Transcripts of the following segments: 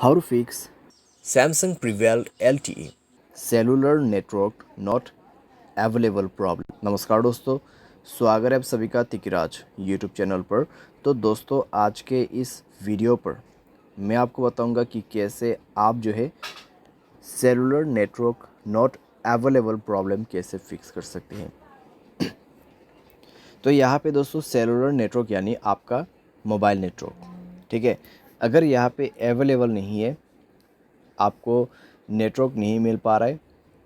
How to fix Samsung Prevail LTE. Cellular network not available problem. नमस्कार दोस्तों, स्वागत है आप सभी का तिकिराज यूट्यूब चैनल पर। तो दोस्तों, आज के इस वीडियो पर मैं आपको बताऊंगा कि कैसे आप जो है cellular network not available problem कैसे फिक्स कर सकते हैं। तो यहाँ पे दोस्तों सेलुलर नेटवर्क यानी आपका मोबाइल नेटवर्क, ठीक है। अगर यहाँ पे अवेलेबल नहीं है, आपको नेटवर्क नहीं मिल पा रहा है,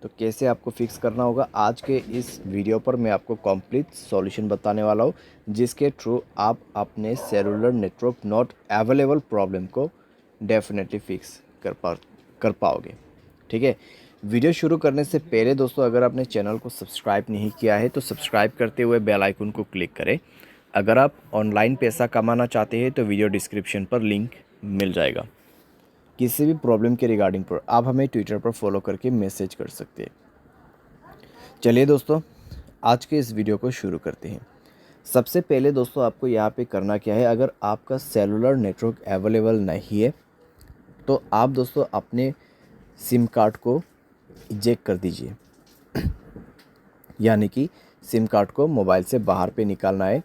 तो कैसे आपको फिक्स करना होगा, आज के इस वीडियो पर मैं आपको कंप्लीट सॉल्यूशन बताने वाला हूँ, जिसके थ्रू आप अपने cellular network not available problem को डेफिनेटली फिक्स कर पाओगे, ठीक है। वीडियो शुरू करने से पहले दोस्तों, अगर आपने चैनल को सब्सक्राइब नहीं किया है तो सब्सक्राइब करते हुए बेल आइकन को क्लिक करें। अगर आप ऑनलाइन पैसा कमाना चाहते हैं तो वीडियो डिस्क्रिप्शन पर लिंक मिल जाएगा। किसी भी प्रॉब्लम के रिगार्डिंग पर आप हमें ट्विटर पर फॉलो करके मैसेज कर सकते हैं। चलिए दोस्तों, आज के इस वीडियो को शुरू करते हैं। सबसे पहले दोस्तों, आपको यहाँ पे करना क्या है, अगर आपका सेलुलर नेटवर्क अवेलेबल नहीं है तो आप दोस्तों अपने सिम कार्ड को इजेक्ट कर दीजिए। यानी कि सिम कार्ड को मोबाइल से बाहर पे निकालना है,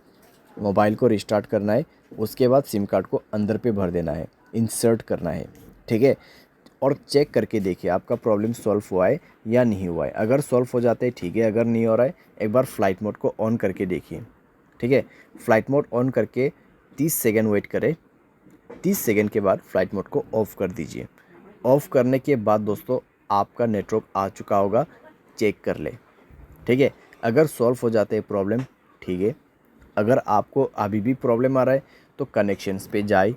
मोबाइल को रिस्टार्ट करना है, उसके बाद सिम कार्ड को अंदर पे भर देना है, इंसर्ट करना है, ठीक है। और चेक करके देखिए आपका प्रॉब्लम सॉल्व हुआ है या नहीं हुआ है। अगर सॉल्व हो जाता है ठीक है, अगर नहीं हो रहा है एक बार फ्लाइट मोड को ऑन करके देखिए, ठीक है। फ्लाइट मोड ऑन करके 30 सेकेंड वेट करें। 30 सेकेंड के बाद फ्लाइट मोड को ऑफ़ कर दीजिए। ऑफ़ करने के बाद दोस्तों आपका नेटवर्क आ चुका होगा, चेक कर ले, ठीक है। अगर सॉल्व हो जाते हैं प्रॉब्लम, ठीक है। अगर आपको अभी भी प्रॉब्लम आ रहा है तो कनेक्शंस पे जाए,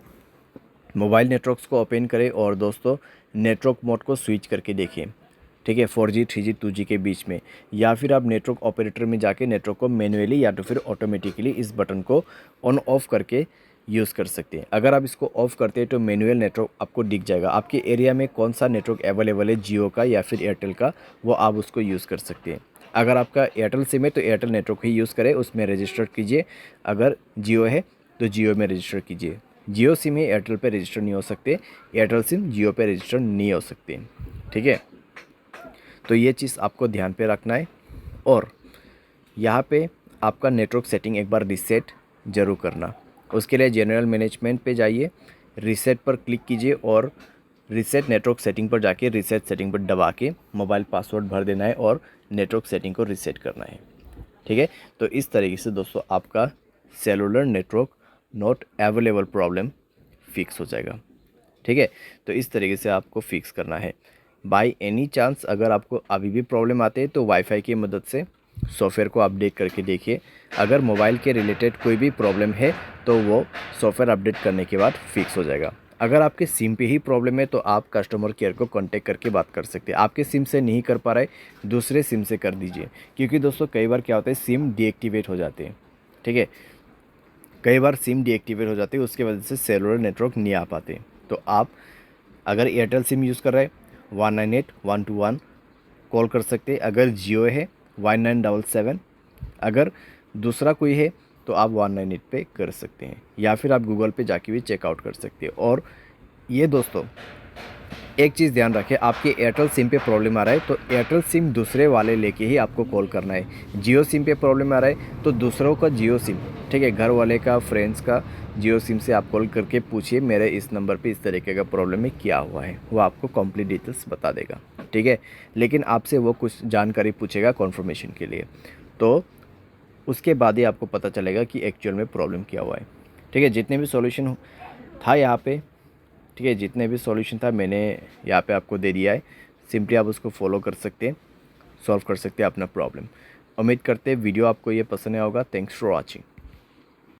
मोबाइल नेटवर्क्स को ओपन करें और दोस्तों नेटवर्क मोड को स्विच करके देखिए, ठीक है, 4G 3G 2G के बीच में। या फिर आप नेटवर्क ऑपरेटर में जाके नेटवर्क को मैनुअली या तो फिर ऑटोमेटिकली इस बटन को ऑन ऑफ करके यूज़ कर सकते हैं। अगर आप इसको ऑफ़ करते हैं तो मैनुअल नेटवर्क आपको दिख जाएगा, आपके एरिया में कौन सा नेटवर्क अवेलेबल है, जियो का या फिर एयरटेल का, वो आप उसको यूज़ कर सकते हैं। अगर आपका एयरटेल सिम है तो एयरटेल नेटवर्क ही यूज़ करें, उसमें रजिस्टर कीजिए। अगर जियो है तो जियो में रजिस्टर कीजिए। जियो सिम है, एयरटेल पे रजिस्टर नहीं हो सकते, एयरटेल सिम जियो पे रजिस्टर नहीं हो सकते, ठीक है। तो ये चीज़ आपको ध्यान पे रखना है। और यहाँ पे आपका नेटवर्क सेटिंग एक बार रीसेट ज़रूर करना। उसके लिए जनरल मैनेजमेंट पे जाइए, रीसेट पर क्लिक कीजिए और रीसेट नेटवर्क सेटिंग पर जाके रीसेट सेटिंग पर दबा के मोबाइल पासवर्ड भर देना है और नेटवर्क सेटिंग को रीसेट करना है, ठीक है। तो इस तरीके से दोस्तों आपका cellular network not available problem fix हो जाएगा, ठीक है। तो इस तरीके से आपको फिक्स करना है। बाय एनी चांस अगर आपको अभी भी प्रॉब्लम आते हैं तो वाईफाई की मदद से सॉफ्टवेयर को अपडेट करके देखिए। अगर मोबाइल के रिलेटेड कोई भी प्रॉब्लम है तो वो सॉफ्टवेयर अपडेट करने के बाद फिक्स हो जाएगा। अगर आपके सिम पे ही प्रॉब्लम है तो आप कस्टमर केयर को कांटेक्ट करके बात कर सकते हैं। आपके सिम से नहीं कर पा रहे, दूसरे सिम से कर दीजिए, क्योंकि दोस्तों कई बार क्या होता है, सिम डीएक्टिवेट हो जाते हैं, ठीक है। कई बार सिम डीएक्टिवेट हो जाती है, उसके वजह से सेलुलर नेटवर्क नहीं आ पाते। तो आप अगर एयरटेल सिम यूज़ कर रहे हैं 198-121 कॉल कर सकते हैं। अगर जियो है 1977, अगर दूसरा कोई है तो आप 198 पे कर सकते हैं, या फिर आप गूगल पे जाके भी चेकआउट कर सकते हैं। और ये दोस्तों एक चीज़ ध्यान रखें, आपके एयरटेल सिम पे प्रॉब्लम आ रहा है तो एयरटेल सिम दूसरे वाले लेके ही आपको कॉल करना है। जियो सिम पे प्रॉब्लम आ रहा है तो दूसरों का जियो सिम, ठीक है, घर वाले का, फ्रेंड्स का जियो सिम से आप कॉल करके पूछिए मेरे इस नंबर पे इस तरीके का प्रॉब्लम है, क्या हुआ है, वो आपको कंप्लीट डिटेल्स बता देगा, ठीक है। लेकिन आपसे वो कुछ जानकारी पूछेगा कॉन्फर्मेशन के लिए, तो उसके बाद ही आपको पता चलेगा कि एक्चुअल में प्रॉब्लम क्या हुआ है, ठीक है। जितने भी सॉल्यूशन था यहाँ पे, ठीक है, जितने भी सॉल्यूशन था मैंने यहाँ पे आपको दे दिया है। सिंपली आप उसको फॉलो कर सकते हैं, सॉल्व कर सकते हैं अपना प्रॉब्लम। उम्मीद करते हैं वीडियो आपको ये पसंद आया होगा। Thanks for watching.